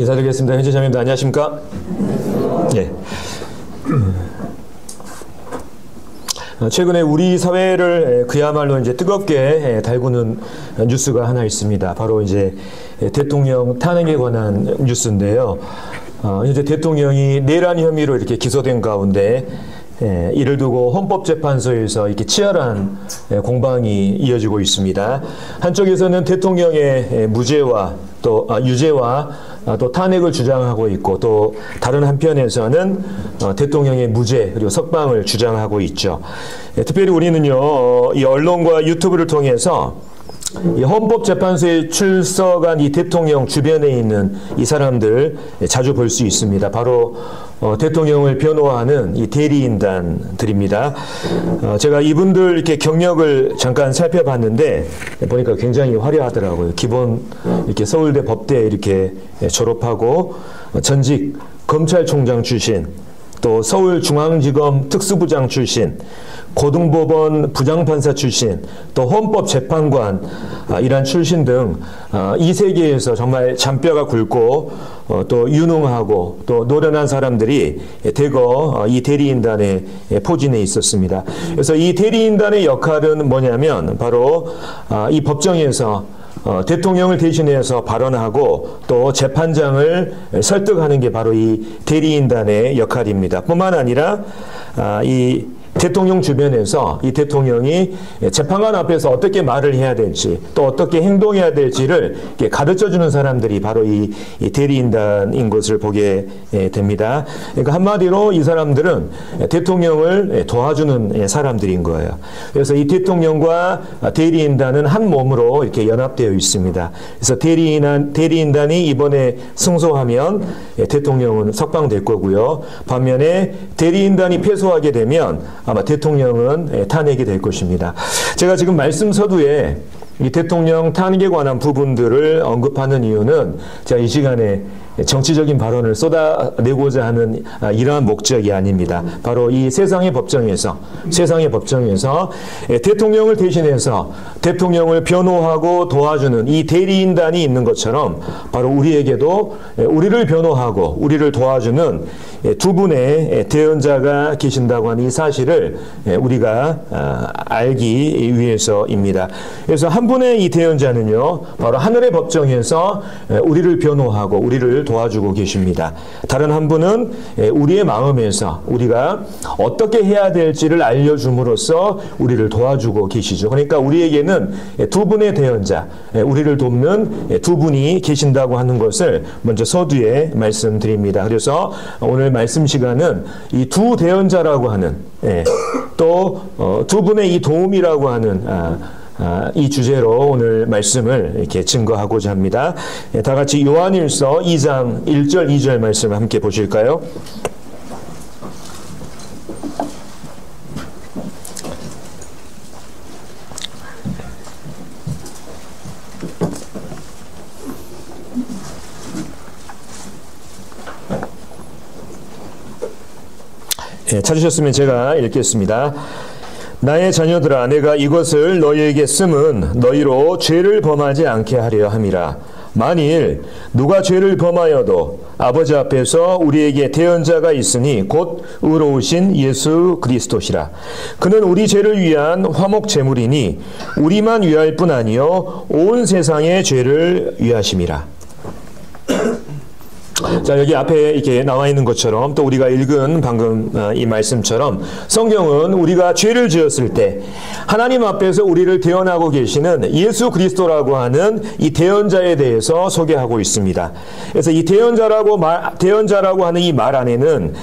인사드리겠습니다. 현재 자매님들 안녕하십니까? 예. 최근에 우리 사회를 그야말로 이제 뜨겁게 달구는 뉴스가 하나 있습니다. 바로 이제 대통령 탄핵에 관한 뉴스인데요. 현재 대통령이 내란 혐의로 이렇게 기소된 가운데 이를 두고 헌법재판소에서 이렇게 치열한 공방이 이어지고 있습니다. 한쪽에서는 대통령의 무죄와 또 유죄와 또 탄핵을 주장하고 있고, 또 다른 한편에서는 대통령의 무죄 그리고 석방을 주장하고 있죠. 특별히 우리는요, 이 언론과 유튜브를 통해서 이 헌법재판소에 출석한 이 대통령 주변에 있는 이 사람들 자주 볼 수 있습니다. 바로 대통령을 변호하는 이 대리인단들입니다. 제가 이분들 이렇게 경력을 잠깐 살펴봤는데 보니까 굉장히 화려하더라고요. 기본 이렇게 서울대 법대 이렇게 졸업하고 전직 검찰총장 출신, 또 서울중앙지검 특수부장 출신, 고등법원 부장판사 출신, 또 헌법재판관 이란 출신 등 이 세계에서 정말 잔뼈가 굵고 또 유능하고 또 노련한 사람들이 대거 이 대리인단에 포진해 있었습니다. 그래서 이 대리인단의 역할은 뭐냐면 바로 이 법정에서 대통령을 대신해서 발언하고 또 재판장을 설득하는 게 바로 이 대리인단의 역할입니다. 뿐만 아니라 이 대통령 주변에서 이 대통령이 재판관 앞에서 어떻게 말을 해야 될지 또 어떻게 행동해야 될지를 가르쳐주는 사람들이 바로 이 대리인단인 것을 보게 됩니다. 그러니까 한마디로 이 사람들은 대통령을 도와주는 사람들인 거예요. 그래서 이 대통령과 대리인단은 한 몸으로 이렇게 연합되어 있습니다. 그래서 대리인단이 이번에 승소하면 대통령은 석방될 거고요. 반면에 대리인단이 패소하게 되면 아마 대통령은 탄핵이 될 것입니다. 제가 지금 말씀 서두에 이 대통령 탄핵에 관한 부분들을 언급하는 이유는 제가 이 시간에 정치적인 발언을 쏟아내고자 하는 이러한 목적이 아닙니다. 바로 이 세상의 법정에서 대통령을 대신해서 대통령을 변호하고 도와주는 이 대리인단이 있는 것처럼 바로 우리에게도 우리를 변호하고 우리를 도와주는 두 분의 대언자가 계신다고 하는 이 사실을 우리가 알기 위해서입니다. 그래서 한 분의 이 대언자는요, 바로 하늘의 법정에서 우리를 변호하고 우리를 도와주고 계십니다. 다른 한 분은 우리의 마음에서 우리가 어떻게 해야 될지를 알려줌으로써 우리를 도와주고 계시죠. 그러니까 우리에게는 두 분의 대언자, 우리를 돕는 두 분이 계신다고 하는 것을 먼저 서두에 말씀드립니다. 그래서 오늘 말씀 시간은 이 두 대언자라고 하는 또 두 분의 이 도움이라고 하는 이 주제로 오늘 말씀을 이렇게 증거하고자 합니다. 다 같이 요한일서 2장 1절 2절 말씀을 함께 보실까요? 찾으셨으면 제가 읽겠습니다. 나의 자녀들아, 내가 이것을 너희에게 쓰면 너희로 죄를 범하지 않게 하려 함이라. 만일 누가 죄를 범하여도 아버지 앞에서 우리에게 대언자가 있으니 곧 의로우신 예수 그리스도시라. 그는 우리 죄를 위한 화목 제물이니 우리만 위할 뿐 아니요 온 세상의 죄를 위하심이라. 자, 여기 앞에 이렇게 나와 있는 것처럼 또 우리가 읽은 방금 이 말씀처럼 성경은 우리가 죄를 지었을 때 하나님 앞에서 우리를 대언하고 계시는 예수 그리스도라고 하는 이 대언자에 대해서 소개하고 있습니다. 그래서 이 대언자라고 하는 이 말 안에는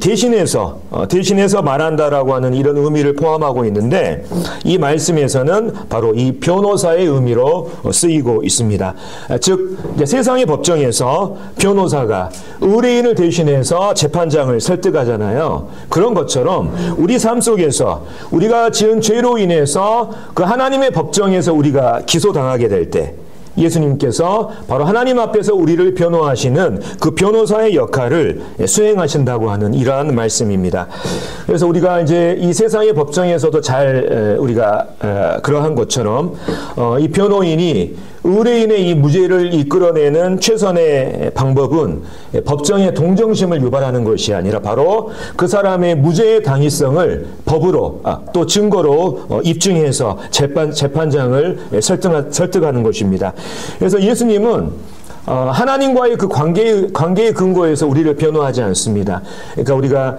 대신해서 말한다라고 하는 이런 의미를 포함하고 있는데, 이 말씀에서는 바로 이 변호사의 의미로 쓰이고 있습니다. 즉 세상의 법정에서 변호사가 의뢰인을 대신해서 재판장을 설득하잖아요. 그런 것처럼 우리 삶 속에서 우리가 지은 죄로 인해서 그 하나님의 법정에서 우리가 기소당하게 될 때, 예수님께서 바로 하나님 앞에서 우리를 변호하시는 그 변호사의 역할을 수행하신다고 하는 이러한 말씀입니다. 그래서 우리가 이제 이 세상의 법정에서도 잘 우리가 그러한 것처럼 이 변호인이 의뢰인의 이 무죄를 이끌어내는 최선의 방법은 법정의 동정심을 유발하는 것이 아니라 바로 그 사람의 무죄의 당위성을 법으로 또 증거로 입증해서 재판장을 설득하는 것입니다. 그래서 예수님은 하나님과의 그 관계의 근거에서 우리를 변호하지 않습니다. 그러니까 우리가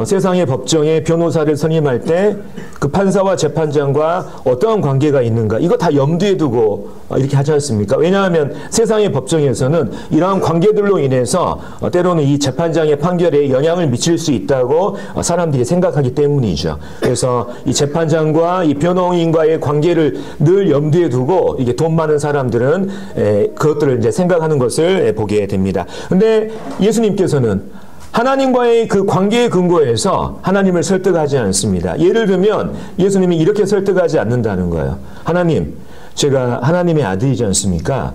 세상의 법정에 변호사를 선임할 때 그 판사와 재판장과 어떠한 관계가 있는가 이거 다 염두에 두고 이렇게 하지 않습니까? 왜냐하면 세상의 법정에서는 이러한 관계들로 인해서 때로는 이 재판장의 판결에 영향을 미칠 수 있다고 사람들이 생각하기 때문이죠. 그래서 이 재판장과 이 변호인과의 관계를 늘 염두에 두고 이게 돈 많은 사람들은 그것들을 이제 생각하는 것을 보게 됩니다. 근데 예수님께서는 하나님과의 그 관계의 근거에서 하나님을 설득하지 않습니다. 예를 들면 예수님이 이렇게 설득하지 않는다는 거예요. 하나님, 제가 하나님의 아들이지 않습니까?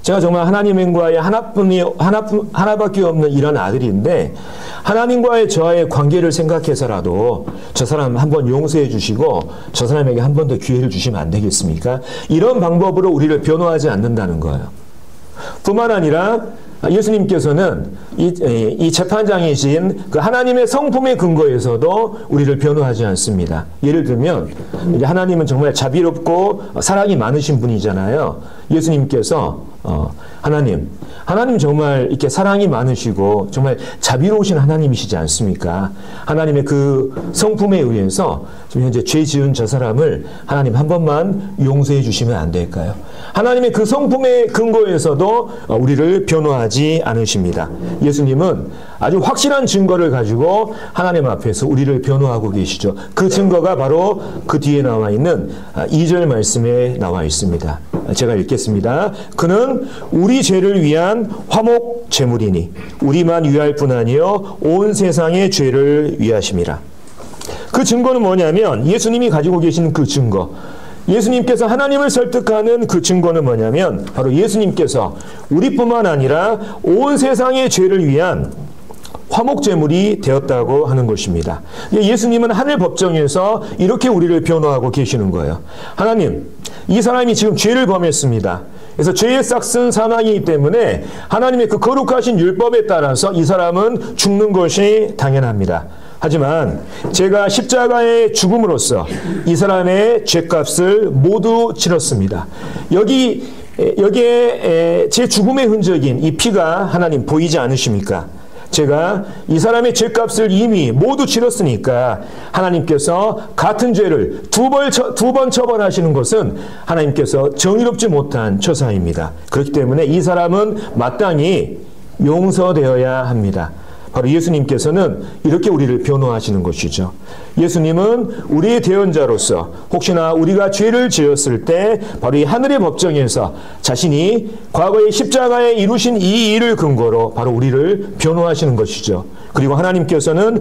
제가 정말 하나님과의 하나밖에 없는 이런 아들인데 하나님과의 저와의 관계를 생각해서라도 저 사람 한번 용서해 주시고 저 사람에게 한 번 더 기회를 주시면 안 되겠습니까? 이런 방법으로 우리를 변호하지 않는다는 거예요. 뿐만 아니라 예수님께서는 이 재판장이신 그 하나님의 성품의 근거에서도 우리를 변호하지 않습니다. 예를 들면 이제 하나님은 정말 자비롭고 사랑이 많으신 분이잖아요. 예수님께서 하나님 정말 이렇게 사랑이 많으시고 정말 자비로우신 하나님이시지 않습니까? 하나님의 그 성품에 의해서 지금 현재 죄 지은 저 사람을 하나님 한 번만 용서해 주시면 안 될까요? 하나님의 그 성품의 근거에서도 우리를 변호하지 않으십니다. 예수님은 아주 확실한 증거를 가지고 하나님 앞에서 우리를 변호하고 계시죠. 그 증거가 바로 그 뒤에 나와 있는 2절 말씀에 나와 있습니다. 제가 읽겠습니다. 그는 우리 죄를 위한 화목 제물이니 우리만 위할 뿐 아니요 온 세상의 죄를 위하심이라. 그 증거는 뭐냐면 예수님이 가지고 계신 그 증거, 예수님께서 하나님을 설득하는 그 증거는 뭐냐면 바로 예수님께서 우리뿐만 아니라 온 세상의 죄를 위한 화목제물이 되었다고 하는 것입니다. 예수님은 하늘 법정에서 이렇게 우리를 변호하고 계시는 거예요. 하나님, 이 사람이 지금 죄를 범했습니다. 그래서 죄의 싹은 사망이기 때문에 하나님의 그 거룩하신 율법에 따라서 이 사람은 죽는 것이 당연합니다. 하지만 제가 십자가의 죽음으로써 이 사람의 죄값을 모두 치렀습니다. 여기에 제 죽음의 흔적인 이 피가 하나님 보이지 않으십니까? 제가 이 사람의 죄값을 이미 모두 치렀으니까 하나님께서 같은 죄를 두 번 처벌하시는 것은 하나님께서 정의롭지 못한 처사입니다. 그렇기 때문에 이 사람은 마땅히 용서되어야 합니다. 바로 예수님께서는 이렇게 우리를 변호하시는 것이죠. 예수님은 우리의 대언자로서 혹시나 우리가 죄를 지었을 때 바로 이 하늘의 법정에서 자신이 과거에 십자가에 이루신 이 일을 근거로 바로 우리를 변호하시는 것이죠. 그리고 하나님께서는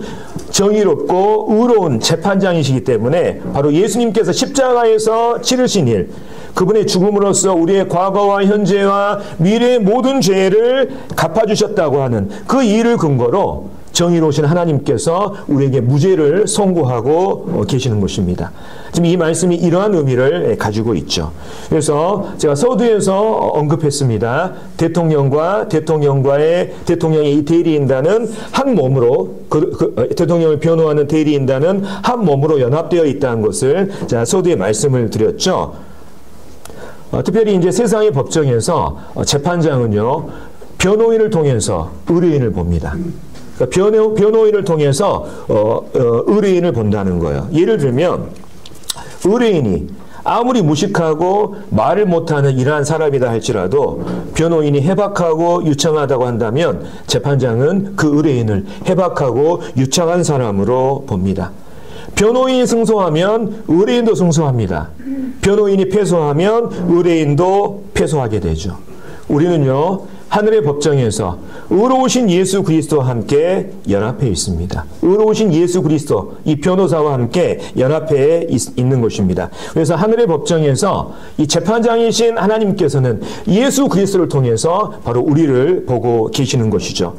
정의롭고 의로운 재판장이시기 때문에 바로 예수님께서 십자가에서 치르신 일, 그분의 죽음으로써 우리의 과거와 현재와 미래의 모든 죄를 갚아주셨다고 하는 그 일을 근거로 정의로우신 하나님께서 우리에게 무죄를 선고하고 계시는 것입니다. 지금 이 말씀이 이러한 의미를 가지고 있죠. 그래서 제가 서두에서 언급했습니다. 대통령의 이 대리인단은 한 몸으로 대통령을 변호하는 대리인단은 한 몸으로 연합되어 있다는 것을 제가 서두에 말씀을 드렸죠. 특별히 이제 세상의 법정에서 재판장은요 변호인을 통해서 의뢰인을 봅니다. 그러니까 변호인을 통해서 의뢰인을 본다는 거예요. 예를 들면 의뢰인이 아무리 무식하고 말을 못하는 이러한 사람이다 할지라도 변호인이 해박하고 유창하다고 한다면 재판장은 그 의뢰인을 해박하고 유창한 사람으로 봅니다. 변호인이 승소하면 의뢰인도 승소합니다. 변호인이 패소하면 의뢰인도 패소하게 되죠. 우리는요 하늘의 법정에서 의로우신 예수 그리스도와 함께 연합해 있습니다. 의로우신 예수 그리스도, 이 변호사와 함께 연합해 있는 것입니다. 그래서 하늘의 법정에서 이 재판장이신 하나님께서는 예수 그리스도를 통해서 바로 우리를 보고 계시는 것이죠.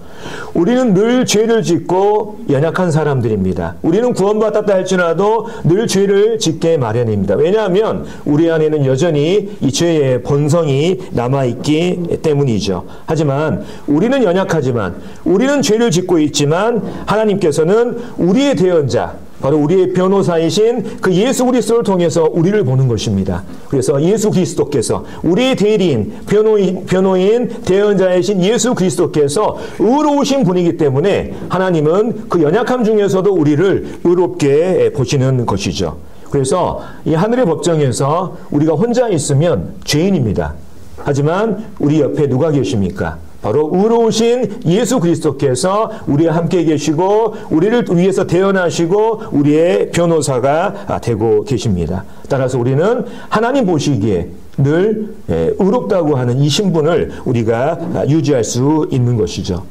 우리는 늘 죄를 짓고 연약한 사람들입니다. 우리는 구원받았다 할지라도 늘 죄를 짓게 마련입니다. 왜냐하면 우리 안에는 여전히 이 죄의 본성이 남아있기 때문이죠. 하지만 우리는 연약하지만, 우리는 죄를 짓고 있지만 하나님께서는 우리의 대언자, 바로 우리의 변호사이신 그 예수 그리스도를 통해서 우리를 보는 것입니다. 그래서 예수 그리스도께서, 우리의 대리인, 변호인, 대언자이신 예수 그리스도께서 의로우신 분이기 때문에 하나님은 그 연약함 중에서도 우리를 의롭게 보시는 것이죠. 그래서 이 하늘의 법정에서 우리가 혼자 있으면 죄인입니다. 하지만 우리 옆에 누가 계십니까? 바로 의로우신 예수 그리스도께서 우리와 함께 계시고 우리를 위해서 대언하시고 우리의 변호사가 되고 계십니다. 따라서 우리는 하나님 보시기에 늘 의롭다고 하는 이 신분을 우리가 유지할 수 있는 것이죠.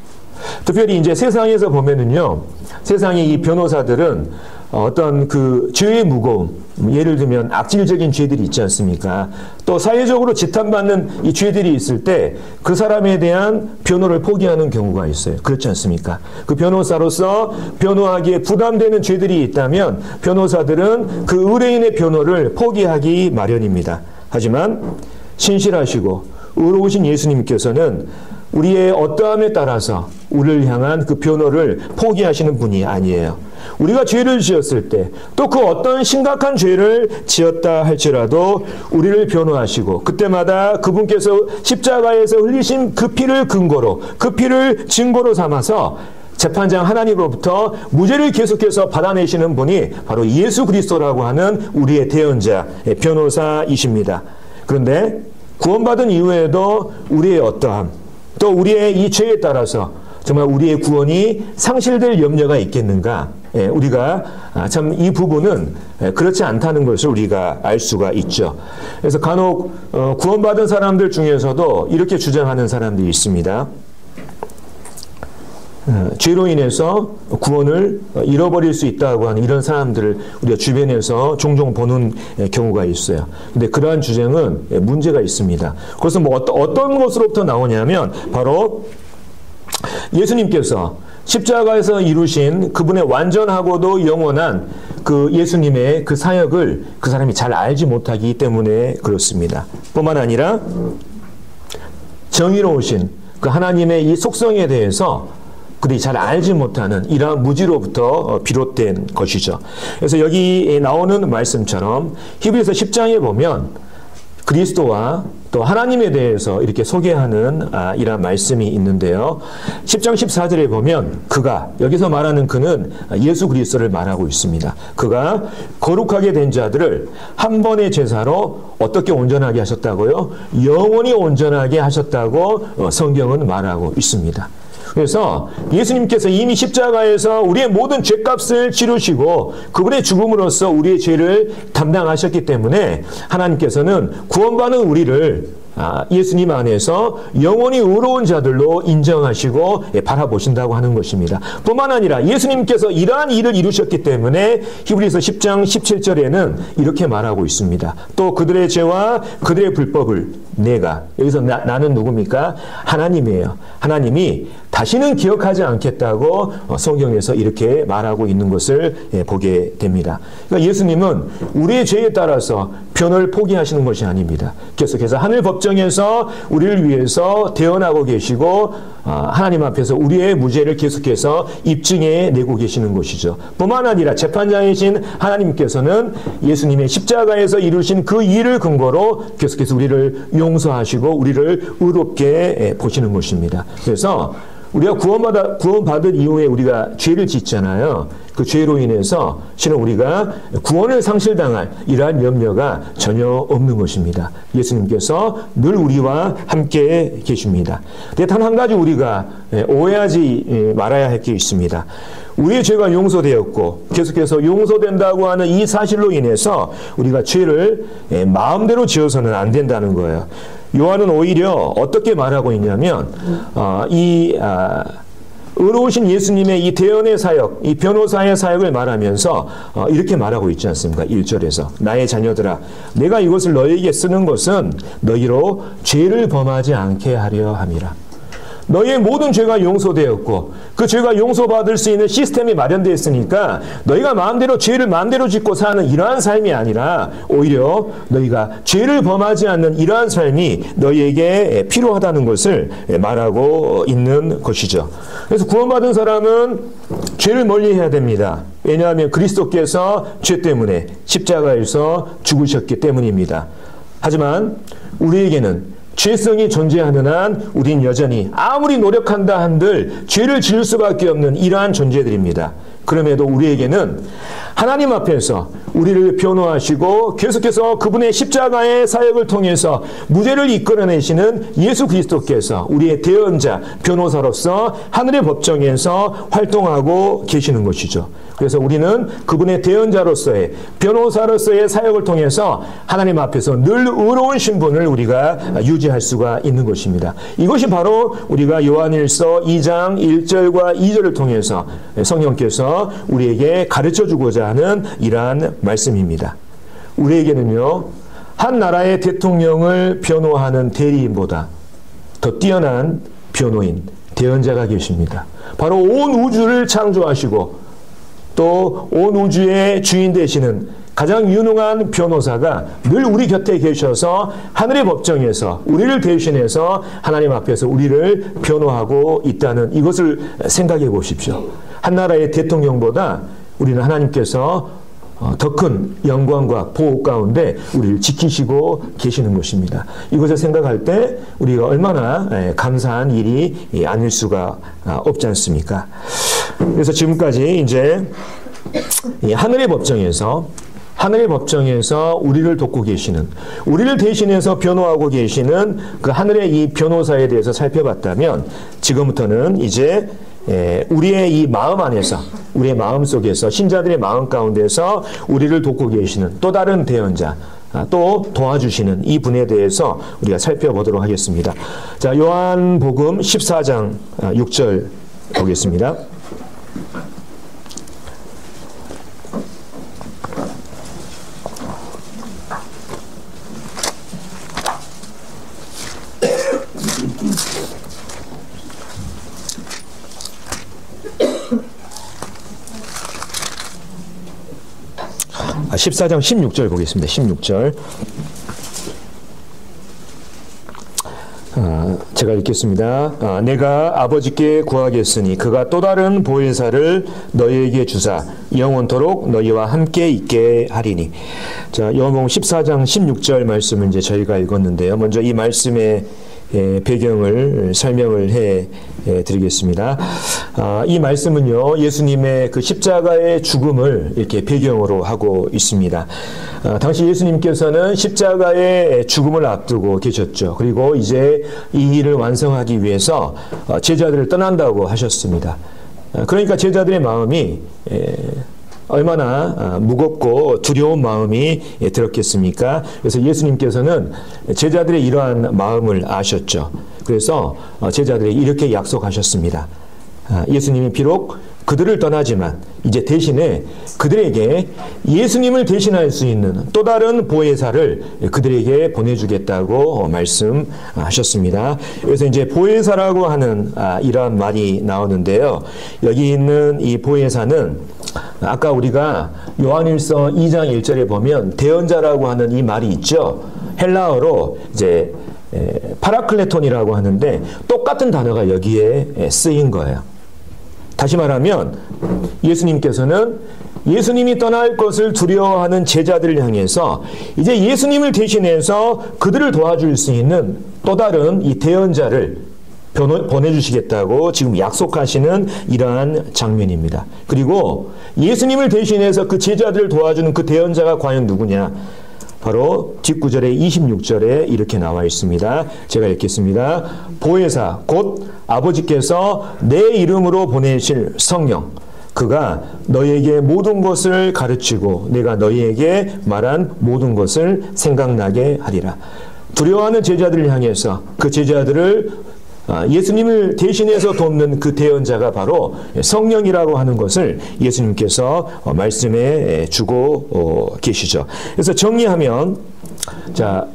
특별히 이제 세상에서 보면은요, 세상의 이 변호사들은 어떤 그 죄의 무거움, 예를 들면 악질적인 죄들이 있지 않습니까? 또 사회적으로 지탄받는 이 죄들이 있을 때 그 사람에 대한 변호를 포기하는 경우가 있어요. 그렇지 않습니까? 그 변호사로서 변호하기에 부담되는 죄들이 있다면 변호사들은 그 의뢰인의 변호를 포기하기 마련입니다. 하지만 신실하시고 의로우신 예수님께서는 우리의 어떠함에 따라서 우리를 향한 그 변호를 포기하시는 분이 아니에요. 우리가 죄를 지었을 때, 또 그 어떤 심각한 죄를 지었다 할지라도 우리를 변호하시고 그때마다 그분께서 십자가에서 흘리신 그 피를 근거로, 그 피를 증거로 삼아서 재판장 하나님으로부터 무죄를 계속해서 받아내시는 분이 바로 예수 그리스도라고 하는 우리의 대언자, 변호사이십니다. 그런데 구원받은 이후에도 우리의 어떠함, 또 우리의 이 죄에 따라서 정말 우리의 구원이 상실될 염려가 있겠는가? 우리가 참 이 부분은 그렇지 않다는 것을 우리가 알 수가 있죠. 그래서 간혹 구원받은 사람들 중에서도 이렇게 주장하는 사람들이 있습니다. 죄로 인해서 구원을 잃어버릴 수 있다고 하는 이런 사람들을 우리가 주변에서 종종 보는 경우가 있어요. 근데 그러한 주장은 문제가 있습니다. 그래서 뭐 어떤 것으로부터 나오냐면 바로 예수님께서 십자가에서 이루신 그분의 완전하고도 영원한 그 예수님의 그 사역을 그 사람이 잘 알지 못하기 때문에 그렇습니다. 뿐만 아니라 정의로우신 그 하나님의 이 속성에 대해서 그들이 잘 알지 못하는 이러한 무지로부터 비롯된 것이죠. 그래서 여기 나오는 말씀처럼 히브리서 10장에 보면 그리스도와 또 하나님에 대해서 이렇게 소개하는 이러한 말씀이 있는데요. 10장 14절에 보면 그가, 여기서 말하는 그는 예수 그리스도를 말하고 있습니다. 그가 거룩하게 된 자들을 한 번의 제사로 어떻게 온전하게 하셨다고요? 영원히 온전하게 하셨다고 성경은 말하고 있습니다. 그래서 예수님께서 이미 십자가에서 우리의 모든 죄값을 치르시고 그분의 죽음으로써 우리의 죄를 담당하셨기 때문에 하나님께서는 구원받는 우리를 예수님 안에서 영원히 의로운 자들로 인정하시고 바라보신다고 하는 것입니다. 뿐만 아니라 예수님께서 이러한 일을 이루셨기 때문에 히브리서 10장 17절에는 이렇게 말하고 있습니다. 또 그들의 죄와 그들의 불법을 내가, 여기서 나는 누굽니까? 하나님이에요. 하나님이 다시는 기억하지 않겠다고 성경에서 이렇게 말하고 있는 것을 보게 됩니다. 그러니까 예수님은 우리의 죄에 따라서 변호를 포기하시는 것이 아닙니다. 계속해서 하늘 법정에서 우리를 위해서 대언하고 계시고 하나님 앞에서 우리의 무죄를 계속해서 입증해 내고 계시는 것이죠. 뿐만 아니라 재판장이신 하나님께서는 예수님의 십자가에서 이루신 그 일을 근거로 계속해서 우리를 용서하시고 우리를 의롭게 보시는 것입니다. 그래서 우리가 구원받은 이후에 우리가 죄를 짓잖아요. 그 죄로 인해서 실은 우리가 구원을 상실당할 이러한 염려가 전혀 없는 것입니다. 예수님께서 늘 우리와 함께 계십니다. 근데 단 한 가지 우리가 오해하지 말아야 할 게 있습니다. 우리의 죄가 용서되었고 계속해서 용서된다고 하는 이 사실로 인해서 우리가 죄를 마음대로 지어서는 안 된다는 거예요. 요한은 오히려 어떻게 말하고 있냐면 의로우신 예수님의 이 대언의 사역, 이 변호사의 사역을 말하면서 이렇게 말하고 있지 않습니까? 1절에서 나의 자녀들아 내가 이것을 너희에게 쓰는 것은 너희로 죄를 범하지 않게 하려 함이라. 너희의 모든 죄가 용서되었고 그 죄가 용서받을 수 있는 시스템이 마련되어 있으니까 너희가 마음대로 죄를 마음대로 짓고 사는 이러한 삶이 아니라 오히려 너희가 죄를 범하지 않는 이러한 삶이 너희에게 필요하다는 것을 말하고 있는 것이죠. 그래서 구원받은 사람은 죄를 멀리해야 됩니다. 왜냐하면 그리스도께서 죄 때문에 십자가에서 죽으셨기 때문입니다. 하지만 우리에게는 죄성이 존재하는 한 우린 여전히 아무리 노력한다 한들 죄를 지을 수밖에 없는 이러한 존재들입니다. 그럼에도 우리에게는 하나님 앞에서 우리를 변호하시고 계속해서 그분의 십자가의 사역을 통해서 무죄를 이끌어내시는 예수 그리스도께서 우리의 대언자, 변호사로서 하늘의 법정에서 활동하고 계시는 것이죠. 그래서 우리는 그분의 대언자로서의, 변호사로서의 사역을 통해서 하나님 앞에서 늘 의로운 신분을 우리가 유지할 수가 있는 것입니다. 이것이 바로 우리가 요한일서 2장 1절과 2절을 통해서 성령께서 우리에게 가르쳐주고자 하는 이러한 말씀입니다. 우리에게는요, 한 나라의 대통령을 변호하는 대리인보다 더 뛰어난 변호인, 대언자가 계십니다. 바로 온 우주를 창조하시고 또 온 우주의 주인 되시는 가장 유능한 변호사가 늘 우리 곁에 계셔서 하늘의 법정에서 우리를 대신해서 하나님 앞에서 우리를 변호하고 있다는 이것을 생각해 보십시오. 한 나라의 대통령보다 우리는 하나님께서 더 큰 영광과 보호 가운데 우리를 지키시고 계시는 것입니다. 이것을 생각할 때 우리가 얼마나 감사한 일이 아닐 수가 없지 않습니까? 그래서 지금까지 이제 하늘의 법정에서 우리를 돕고 계시는, 우리를 대신해서 변호하고 계시는 그 하늘의 이 변호사에 대해서 살펴봤다면 지금부터는 이제 우리의 이 마음 안에서, 우리의 마음 속에서, 신자들의 마음 가운데서 우리를 돕고 계시는 또 다른 대언자, 또 도와주시는 이 분에 대해서 우리가 살펴보도록 하겠습니다. 자, 요한복음 14장 6절 보겠습니다. 아, 14장 16절 보겠습니다. 16절. 제가 읽겠습니다. 내가 아버지께 구하겠으니 그가 또 다른 보혜사를 너희에게 주사 영원토록 너희와 함께 있게 하리니. 자, 요한복음 14장 16절 말씀을 이제 저희가 읽었는데요. 먼저 이 말씀의 배경을 설명을 해 드리겠습니다. 이 말씀은요, 예수님의 그 십자가의 죽음을 이렇게 배경으로 하고 있습니다. 당시 예수님께서는 십자가의 죽음을 앞두고 계셨죠. 그리고 이제 이 일을 완성하기 위해서 제자들을 떠난다고 하셨습니다. 그러니까 제자들의 마음이 얼마나 무겁고 두려운 마음이 들었겠습니까? 그래서 예수님께서는 제자들의 이러한 마음을 아셨죠. 그래서 제자들이 이렇게 약속하셨습니다. 예수님이 비록 그들을 떠나지만 이제 대신에 그들에게 예수님을 대신할 수 있는 또 다른 보혜사를 그들에게 보내주겠다고 말씀하셨습니다. 그래서 이제 보혜사라고 하는 이러한 말이 나오는데요. 여기 있는 이 보혜사는 아까 우리가 요한일서 2장 1절에 보면 대언자라고 하는 이 말이 있죠. 헬라어로 이제 파라클레톤이라고 하는데 똑같은 단어가 여기에 쓰인 거예요. 다시 말하면 예수님께서는 예수님이 떠날 것을 두려워하는 제자들을 향해서 이제 예수님을 대신해서 그들을 도와줄 수 있는 또 다른 이 대언자를 보내주시겠다고 지금 약속하시는 이러한 장면입니다. 그리고 예수님을 대신해서 그 제자들을 도와주는 그 대언자가 과연 누구냐? 바로 뒷구절에 26절에 이렇게 나와 있습니다. 제가 읽겠습니다. 보혜사 곧 아버지께서 내 이름으로 보내실 성령, 그가 너희에게 모든 것을 가르치고 내가 너희에게 말한 모든 것을 생각나게 하리라. 두려워하는 제자들을 향해서 그 제자들을 예수님을 대신해서 돕는 그 대언자가 바로 성령이라고 하는 것을 예수님께서 말씀해 주고 계시죠. 그래서 정리하면, 자,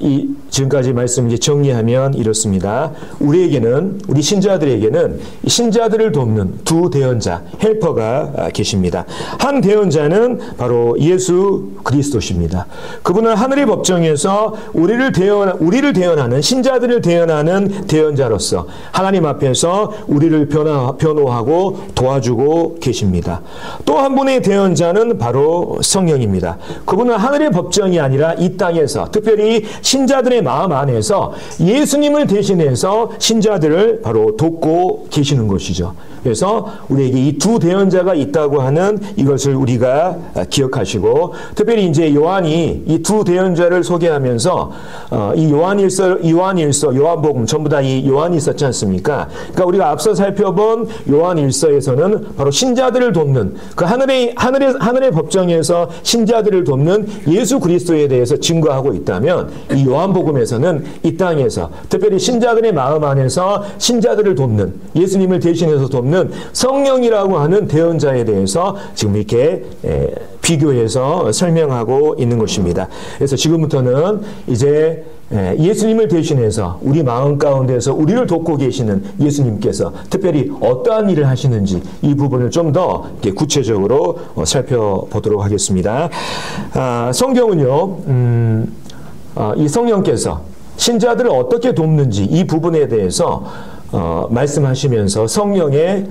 지금까지 말씀 이제 정리하면 이렇습니다. 우리에게는, 우리 신자들에게는 신자들을 돕는 두 대언자, 헬퍼가 계십니다. 한 대언자는 바로 예수 그리스도십니다. 그분은 하늘의 법정에서 우리를 대언하는, 신자들을 대언하는 대언자로서 하나님 앞에서 우리를 변호하고 도와주고 계십니다. 또 한 분의 대언자는 바로 성령입니다. 그분은 하늘의 법정이 아니라 이 땅에서, 특별히 신자들의 마음 안에서 예수님을 대신해서 신자들을 바로 돕고 계시는 것이죠. 그래서 우리에게 이 두 대언자가 있다고 하는 이것을 우리가 기억하시고, 특별히 이제 요한이 이 두 대언자를 소개하면서 이 요한일서, 요한복음 전부 다 이 요한이 있었지 않습니까? 그러니까 우리가 앞서 살펴본 요한일서에서는 바로 신자들을 돕는, 그 하늘의 법정에서 신자들을 돕는 예수 그리스도에 대해서 증거하고 있다면, 이 요한복음에서는 이 땅에서 특별히 신자들의 마음 안에서 신자들을 돕는, 예수님을 대신해서 돕는 성령이라고 하는 대언자에 대해서 지금 이렇게 비교해서 설명하고 있는 것입니다. 그래서 지금부터는 이제 예수님을 대신해서 우리 마음 가운데서 우리를 돕고 계시는 예수님께서 특별히 어떠한 일을 하시는지 이 부분을 좀 더 구체적으로 살펴보도록 하겠습니다. 성경은요, 이 성령께서 신자들을 어떻게 돕는지 이 부분에 대해서 말씀하시면서 성령의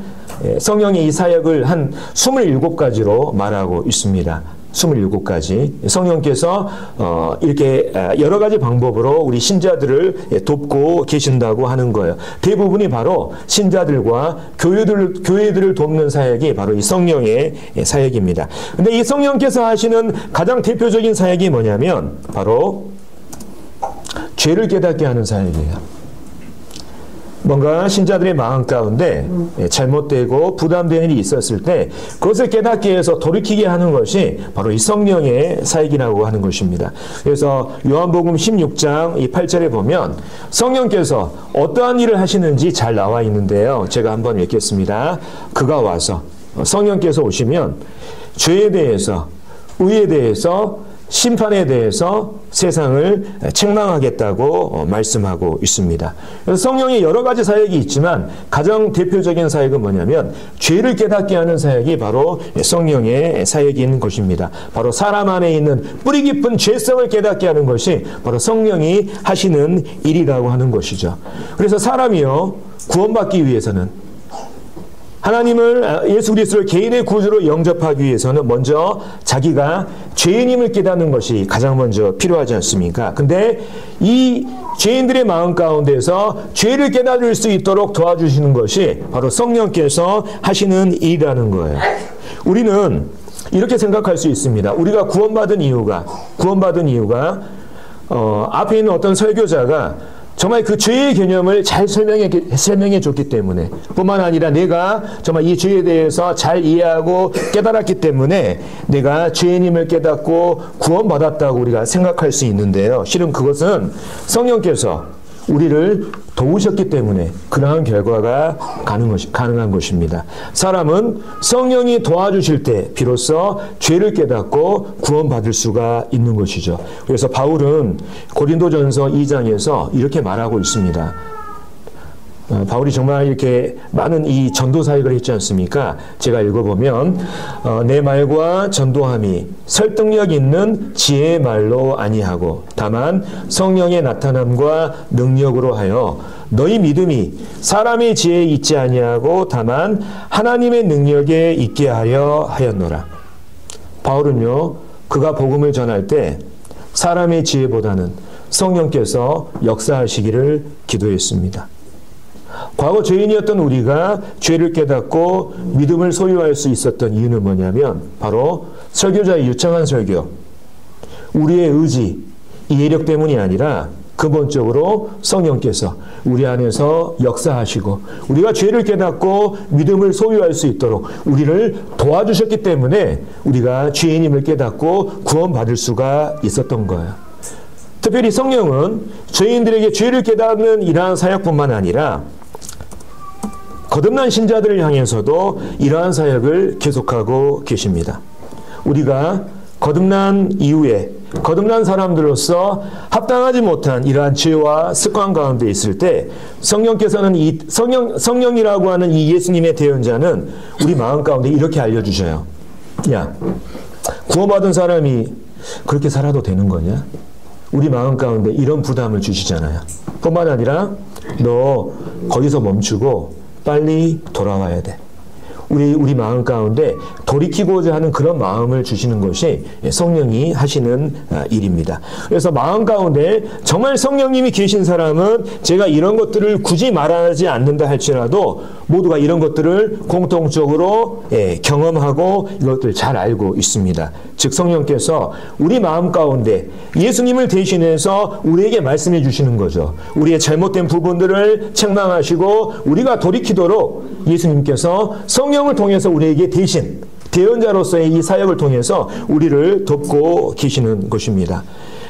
이 사역을 한 27가지로 말하고 있습니다. 27가지. 성령께서 이렇게 여러 가지 방법으로 우리 신자들을 돕고 계신다고 하는 거예요. 대부분이 바로 신자들과 교회들을 돕는 사역이 바로 이 성령의 사역입니다. 근데 이 성령께서 하시는 가장 대표적인 사역이 뭐냐면 바로 죄를 깨닫게 하는 사역이에요. 뭔가 신자들의 마음 가운데 잘못되고 부담되는 일이 있었을 때 그것을 깨닫게 해서 돌이키게 하는 것이 바로 이 성령의 사역이라고 하는 것입니다. 그래서 요한복음 16장 이 8절에 보면 성령께서 어떠한 일을 하시는지 잘 나와 있는데요. 제가 한번 읽겠습니다. 그가 와서, 성령께서 오시면 죄에 대해서, 의에 대해서, 심판에 대해서 세상을 책망하겠다고 말씀하고 있습니다. 그래서 성령의 여러 가지 사역이 있지만 가장 대표적인 사역은 뭐냐면 죄를 깨닫게 하는 사역이 바로 성령의 사역인 것입니다. 바로 사람 안에 있는 뿌리 깊은 죄성을 깨닫게 하는 것이 바로 성령이 하시는 일이라고 하는 것이죠. 그래서 사람이요, 구원받기 위해서는, 하나님을, 예수 그리스도를 개인의 구주로 영접하기 위해서는 먼저 자기가 죄인임을 깨닫는 것이 가장 먼저 필요하지 않습니까? 근데 이 죄인들의 마음 가운데서 죄를 깨달을 수 있도록 도와주시는 것이 바로 성령께서 하시는 일이라는 거예요. 우리는 이렇게 생각할 수 있습니다. 우리가 구원받은 이유가 앞에 있는 어떤 설교자가 정말 그 죄의 개념을 잘 설명해 줬기 때문에, 뿐만 아니라 내가 정말 이 죄에 대해서 잘 이해하고 깨달았기 때문에 내가 죄인임을 깨닫고 구원받았다고 우리가 생각할 수 있는데요. 실은 그것은 성령께서 우리를 도우셨기 때문에 그러한 결과가 가능한 것입니다. 사람은 성령이 도와주실 때 비로소 죄를 깨닫고 구원받을 수가 있는 것이죠. 그래서 바울은 고린도전서 2장에서 이렇게 말하고 있습니다. 바울이 정말 이렇게 많은 이 전도 사역을 했지 않습니까? 제가 읽어보면 내 말과 전도함이 설득력 있는 지혜의 말로 아니하고 다만 성령의 나타남과 능력으로 하여 너희 믿음이 사람의 지혜에 있지 아니하고 다만 하나님의 능력에 있게 하였노라. 바울은요, 그가 복음을 전할 때 사람의 지혜보다는 성령께서 역사하시기를 기도했습니다. 과거 죄인이었던 우리가 죄를 깨닫고 믿음을 소유할 수 있었던 이유는 뭐냐면 바로 설교자의 유창한 설교, 우리의 의지, 이해력 때문이 아니라 근본적으로 성령께서 우리 안에서 역사하시고 우리가 죄를 깨닫고 믿음을 소유할 수 있도록 우리를 도와주셨기 때문에 우리가 죄인임을 깨닫고 구원받을 수가 있었던 거예요. 특별히 성령은 죄인들에게 죄를 깨닫는 이러한 사역뿐만 아니라 거듭난 신자들을 향해서도 이러한 사역을 계속하고 계십니다. 우리가 거듭난 이후에 거듭난 사람들로서 합당하지 못한 이러한 죄와 습관 가운데 있을 때 성령께서는 이 성령이라고 하는 이 예수님의 대언자는 우리 마음 가운데 이렇게 알려주셔요. 야, 구원받은 사람이 그렇게 살아도 되는 거냐? 우리 마음 가운데 이런 부담을 주시잖아요. 뿐만 아니라 너 거기서 멈추고 빨리 돌아와야 돼. 우리 마음 가운데 돌이키고자 하는 그런 마음을 주시는 것이 성령이 하시는 일입니다. 그래서 마음 가운데 정말 성령님이 계신 사람은 제가 이런 것들을 굳이 말하지 않는다 할지라도 모두가 이런 것들을 공통적으로 경험하고 이것들 잘 알고 있습니다. 즉 성령께서 우리 마음 가운데 예수님을 대신해서 우리에게 말씀해 주시는 거죠. 우리의 잘못된 부분들을 책망하시고 우리가 돌이키도록 예수님께서 성령을 통해서 우리에게 대신 대언자로서의 이 사역을 통해서 우리를 돕고 계시는 것입니다.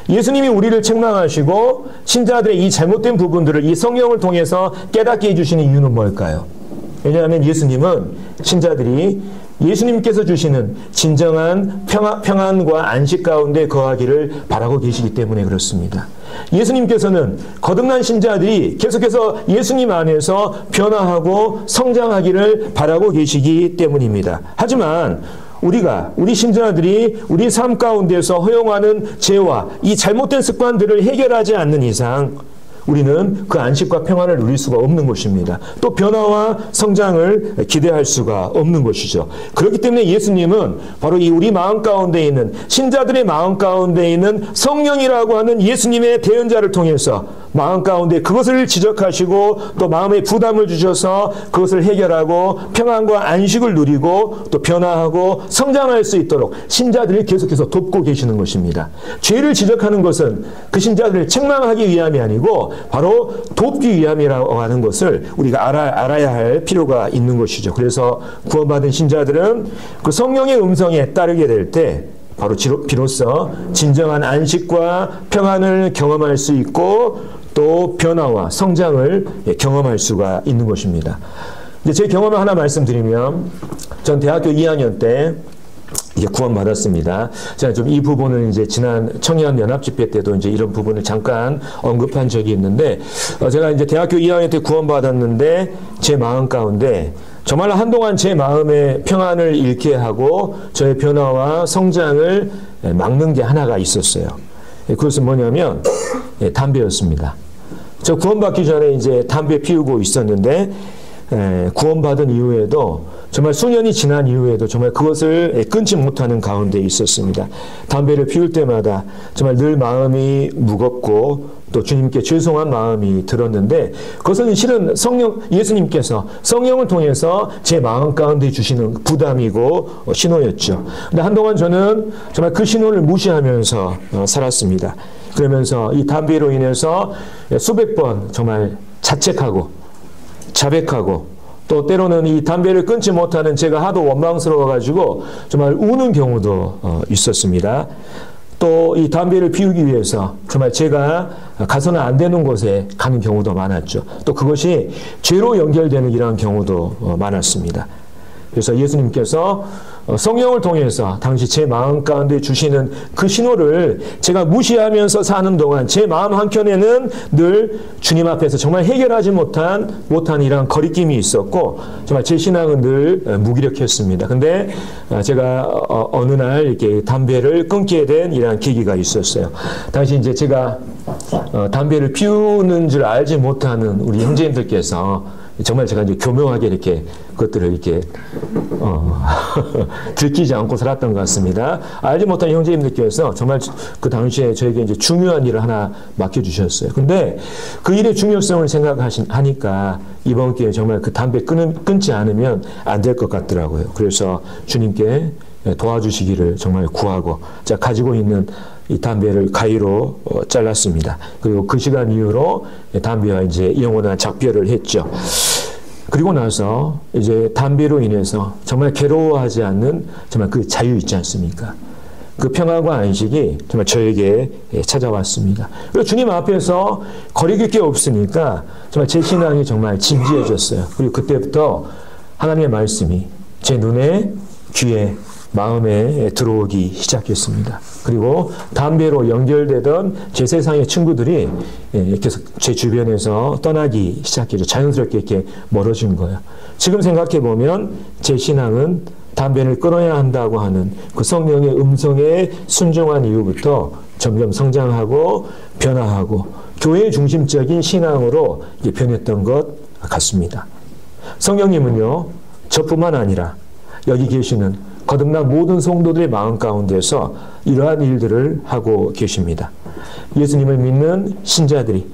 예수님이 우리를 책망하시고 신자들의 이 잘못된 부분들을 이 성령을 통해서 깨닫게 해주시는 이유는 뭘까요? 왜냐하면 예수님은 신자들이 예수님께서 주시는 진정한 평안과 안식 가운데 거하기를 바라고 계시기 때문에 그렇습니다. 예수님께서는 거듭난 신자들이 계속해서 예수님 안에서 변화하고 성장하기를 바라고 계시기 때문입니다. 하지만 우리 신자들이 우리 삶 가운데서 허용하는 죄와 이 잘못된 습관들을 해결하지 않는 이상 우리는 그 안식과 평안을 누릴 수가 없는 것입니다. 또 변화와 성장을 기대할 수가 없는 것이죠. 그렇기 때문에 예수님은 바로 이 우리 마음 가운데 있는 신자들의 마음 가운데 있는 성령이라고 하는 예수님의 대언자를 통해서 마음 가운데 그것을 지적하시고 또 마음에 부담을 주셔서 그것을 해결하고 평안과 안식을 누리고 또 변화하고 성장할 수 있도록 신자들을 계속해서 돕고 계시는 것입니다. 죄를 지적하는 것은 그 신자들을 책망하기 위함이 아니고 바로 돕기 위함이라고 하는 것을 우리가 알아야 할 필요가 있는 것이죠. 그래서 구원받은 신자들은 그 성령의 음성에 따르게 될 때 바로 비로소 진정한 안식과 평안을 경험할 수 있고 또 변화와 성장을 경험할 수가 있는 것입니다. 이제 제 경험을 하나 말씀드리면 전 대학교 2학년 때 이제 구원받았습니다. 제가 좀 이 부분을 이제 지난 청년 연합 집회 때도 이제 이런 부분을 잠깐 언급한 적이 있는데 제가 이제 대학교 2학년 때 구원받았는데 제 마음 가운데 정말 한동안 제 마음의 평안을 잃게 하고 저의 변화와 성장을 막는 게 하나가 있었어요. 그것은 뭐냐면 담배였습니다. 저 구원받기 전에 이제 담배 피우고 있었는데 구원받은 이후에도 정말 수년이 지난 이후에도 정말 그것을 끊지 못하는 가운데 있었습니다. 담배를 피울 때마다 정말 늘 마음이 무겁고 또 주님께 죄송한 마음이 들었는데 그것은 실은 예수님께서 성령을 통해서 제 마음 가운데 주시는 부담이고 신호였죠. 근데 한동안 저는 정말 그 신호를 무시하면서 살았습니다. 그러면서 이 담배로 인해서 수백 번 정말 자책하고 자백하고 또 때로는 이 담배를 끊지 못하는 제가 하도 원망스러워가지고 정말 우는 경우도 있었습니다. 또 이 담배를 피우기 위해서 정말 제가 가서는 안 되는 곳에 가는 경우도 많았죠. 또 그것이 죄로 연결되는 이러한 경우도 많았습니다. 그래서 예수님께서 성령을 통해서 당시 제 마음 가운데 주시는 그 신호를 제가 무시하면서 사는 동안 제 마음 한켠에는 늘 주님 앞에서 정말 해결하지 못한 이러한 거리낌이 있었고 정말 제 신앙은 늘 무기력했습니다. 근데 제가 어느 날 이렇게 담배를 끊게 된 이러한 계기가 있었어요. 당시 이제 제가 담배를 피우는 줄 알지 못하는 우리 형제님들께서 정말 제가 이제 교묘하게 이렇게 그것들을 이렇게 들키지 않고 살았던 것 같습니다. 알지 못한 형제님들께서 정말 그 당시에 저에게 이제 중요한 일을 하나 맡겨주셨어요. 근데 그 일의 중요성을 생각하니까 이번 기회에 정말 그 담배 끊지 않으면 안 될 것 같더라고요. 그래서 주님께 도와주시기를 정말 구하고 제가 가지고 있는 이 담배를 가위로 잘랐습니다. 그리고 그 시간 이후로 담배와 이제 영원한 작별을 했죠. 그리고 나서 이제 담배로 인해서 정말 괴로워하지 않는 정말 그 자유 있지 않습니까? 그 평안과 안식이 정말 저에게 찾아왔습니다. 그리고 주님 앞에서 거리낄 게 없으니까 정말 제 신앙이 정말 진지해졌어요. 그리고 그때부터 하나님의 말씀이 제 눈에, 귀에, 마음에 들어오기 시작했습니다. 그리고 담배로 연결되던 제 세상의 친구들이 계속 제 주변에서 떠나기 시작했죠. 자연스럽게 이렇게 멀어진 거예요. 지금 생각해 보면 제 신앙은 담배를 끊어야 한다고 하는 그 성령의 음성에 순종한 이후부터 점점 성장하고 변화하고 교회 중심적인 신앙으로 변했던 것 같습니다. 성령님은요, 저뿐만 아니라 여기 계시는 거듭난 모든 성도들의 마음 가운데서 이러한 일들을 하고 계십니다. 예수님을 믿는 신자들이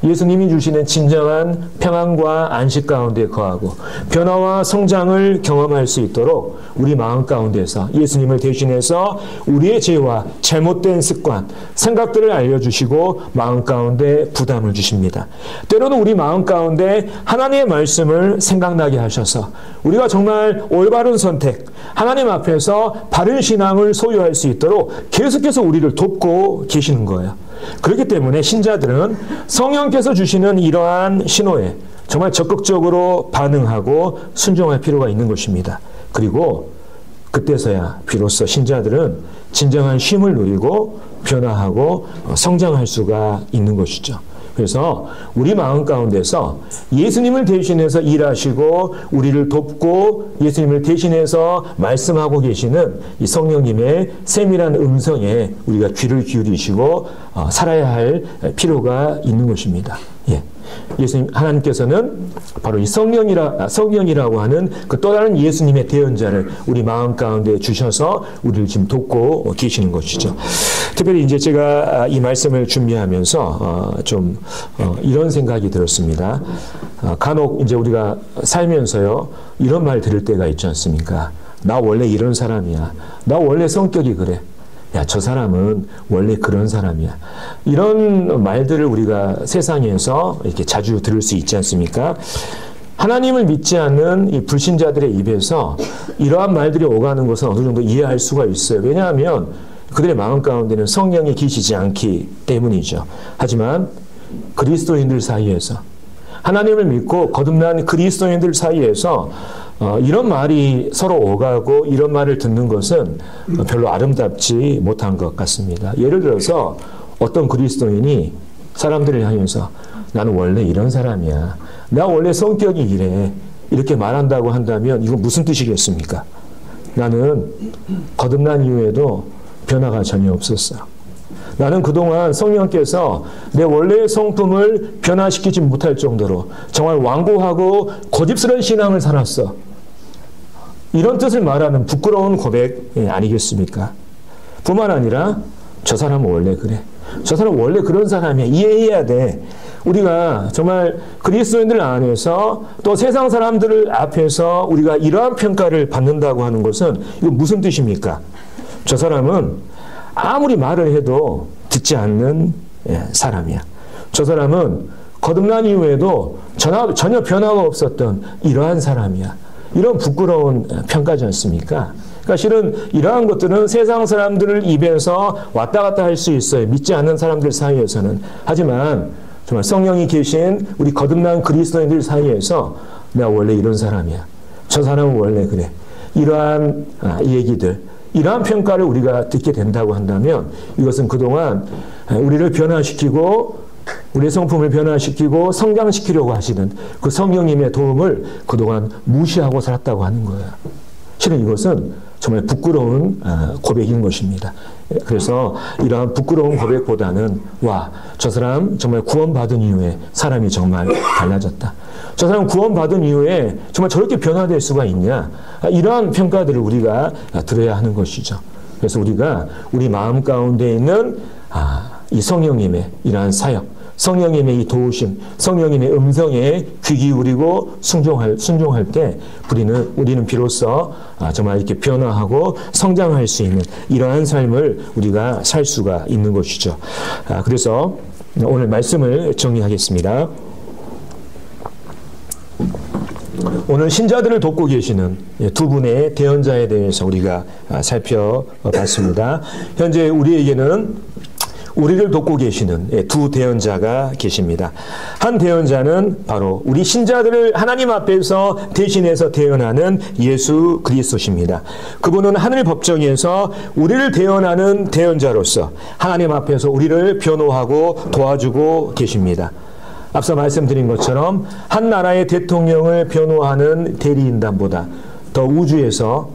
예수님이 주시는 진정한 평안과 안식 가운데 거하고 변화와 성장을 경험할 수 있도록 우리 마음 가운데서 예수님을 대신해서 우리의 죄와 잘못된 습관, 생각들을 알려주시고 마음 가운데 부담을 주십니다. 때로는 우리 마음 가운데 하나님의 말씀을 생각나게 하셔서 우리가 정말 올바른 선택, 하나님 앞에서 바른 신앙을 소유할 수 있도록 계속해서 우리를 돕고 계시는 거예요. 그렇기 때문에 신자들은 성령께서 주시는 이러한 신호에 정말 적극적으로 반응하고 순종할 필요가 있는 것입니다. 그리고 그때서야 비로소 신자들은 진정한 쉼을 누리고 변화하고 성장할 수가 있는 것이죠. 그래서 우리 마음 가운데서 예수님을 대신해서 일하시고 우리를 돕고 예수님을 대신해서 말씀하고 계시는 이 성령님의 세밀한 음성에 우리가 귀를 기울이시고 살아야 할 필요가 있는 것입니다. 예. 예수님, 하나님께서는 바로 이 성령이라고 하는 그 또 다른 예수님의 대언자를 우리 마음 가운데 주셔서 우리를 지금 돕고 계시는 것이죠. 특별히 이제 제가 이 말씀을 준비하면서 이런 생각이 들었습니다. 간혹 이제 우리가 살면서요, 이런 말 들을 때가 있지 않습니까? 나 원래 이런 사람이야. 나 원래 성격이 그래. 야, 저 사람은 원래 그런 사람이야. 이런 말들을 우리가 세상에서 이렇게 자주 들을 수 있지 않습니까? 하나님을 믿지 않는 이 불신자들의 입에서 이러한 말들이 오가는 것은 어느 정도 이해할 수가 있어요. 왜냐하면 그들의 마음 가운데는 성령이 계시지 않기 때문이죠. 하지만 그리스도인들 사이에서, 하나님을 믿고 거듭난 그리스도인들 사이에서 이런 말이 서로 오가고 이런 말을 듣는 것은 별로 아름답지 못한 것 같습니다. 예를 들어서 어떤 그리스도인이 사람들을 향해서 나는 원래 이런 사람이야. 나 원래 성격이 이래. 이렇게 말한다고 한다면 이건 무슨 뜻이겠습니까? 나는 거듭난 이후에도 변화가 전혀 없었어. 나는 그동안 성령께서 내 원래의 성품을 변화시키지 못할 정도로 정말 완고하고 고집스러운 신앙을 살았어. 이런 뜻을 말하는 부끄러운 고백 아니겠습니까? 뿐만 아니라 저 사람은 원래 그래. 저 사람은 원래 그런 사람이야. 이해해야 돼. 우리가 정말 그리스도인들 안에서 또 세상 사람들 앞에서 우리가 이러한 평가를 받는다고 하는 것은 이거 무슨 뜻입니까? 저 사람은 아무리 말을 해도 듣지 않는 사람이야. 저 사람은 거듭난 이후에도 전혀 변화가 없었던 이러한 사람이야. 이런 부끄러운 평가지 않습니까? 그러니까 실은 이러한 것들은 세상 사람들을 입에서 왔다 갔다 할 수 있어요. 믿지 않는 사람들 사이에서는. 하지만 정말 성령이 계신 우리 거듭난 그리스도인들 사이에서 나 원래 이런 사람이야. 저 사람은 원래 그래. 이러한 얘기들, 이러한 평가를 우리가 듣게 된다고 한다면 이것은 그동안 우리를 변화시키고 우리의 성품을 변화시키고 성장시키려고 하시는 그 성령님의 도움을 그동안 무시하고 살았다고 하는 거예요. 실은 이것은 정말 부끄러운 고백인 것입니다. 그래서 이러한 부끄러운 고백보다는 저 사람 정말 구원받은 이후에 사람이 정말 달라졌다. 저 사람 구원받은 이후에 정말 저렇게 변화될 수가 있냐. 이러한 평가들을 우리가 들어야 하는 것이죠. 그래서 우리가 우리 마음 가운데 있는 이 성령님의 이러한 사역, 성령님의 이 도우심, 성령님의 음성에 귀 기울이고 순종할 때 우리는 비로소 정말 이렇게 변화하고 성장할 수 있는 이러한 삶을 우리가 살 수가 있는 것이죠. 그래서 오늘 말씀을 정리하겠습니다. 오늘 신자들을 돕고 계시는 두 분의 대언자에 대해서 우리가 살펴봤습니다. 현재 우리에게는 우리를 돕고 계시는 두 대언자가 계십니다. 한 대언자는 바로 우리 신자들을 하나님 앞에서 대신해서 대언하는 예수 그리스도십니다. 그분은 하늘 법정에서 우리를 대언하는 대언자로서 하나님 앞에서 우리를 변호하고 도와주고 계십니다. 앞서 말씀드린 것처럼 한 나라의 대통령을 변호하는 대리인단보다 더 우주에서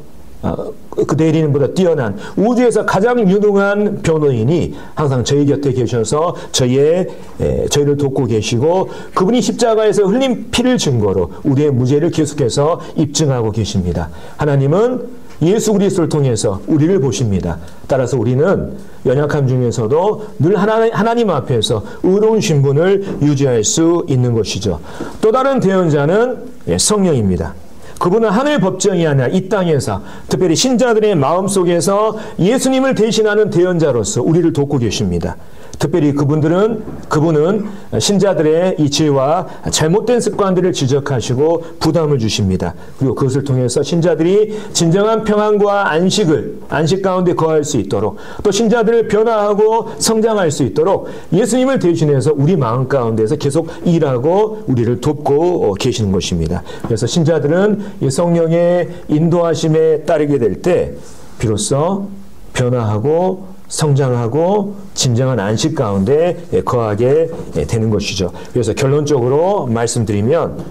그 대리인보다 뛰어난 우주에서 가장 유능한 변호인이 항상 저희 곁에 계셔서 저희를 돕고 계시고 그분이 십자가에서 흘린 피를 증거로 우리의 무죄를 계속해서 입증하고 계십니다. 하나님은 예수 그리스도를 통해서 우리를 보십니다. 따라서 우리는 연약함 중에서도 늘 하나님 앞에서 의로운 신분을 유지할 수 있는 것이죠. 또 다른 대언자는 성령입니다. 그분은 하늘 법정이 아니라 이 땅에서 특별히 신자들의 마음속에서 예수님을 대신하는 대언자로서 우리를 돕고 계십니다. 특별히 그분은 신자들의 이 죄와 잘못된 습관들을 지적하시고 부담을 주십니다. 그리고 그것을 통해서 신자들이 진정한 평안과 안식 가운데 거할 수 있도록 또 신자들을 변화하고 성장할 수 있도록 예수님을 대신해서 우리 마음 가운데서 계속 일하고 우리를 돕고 계시는 것입니다. 그래서 신자들은 이 성령의 인도하심에 따르게 될 때 비로소 변화하고 성장하고 진정한 안식 가운데 거하게 되는 것이죠. 그래서 결론적으로 말씀드리면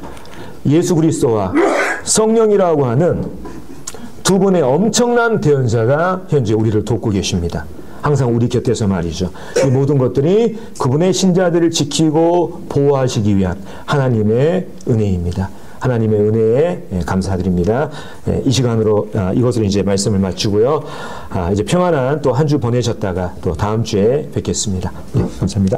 예수 그리스도와 성령이라고 하는 두 분의 엄청난 대언자가 현재 우리를 돕고 계십니다. 항상 우리 곁에서 말이죠. 이 모든 것들이 그분의 신자들을 지키고 보호하시기 위한 하나님의 은혜입니다. 하나님의 은혜에 감사드립니다. 이 시간으로 이것으로 이제 말씀을 마치고요. 이제 평안한 또 한 주 보내셨다가 또 다음 주에 뵙겠습니다. 감사합니다.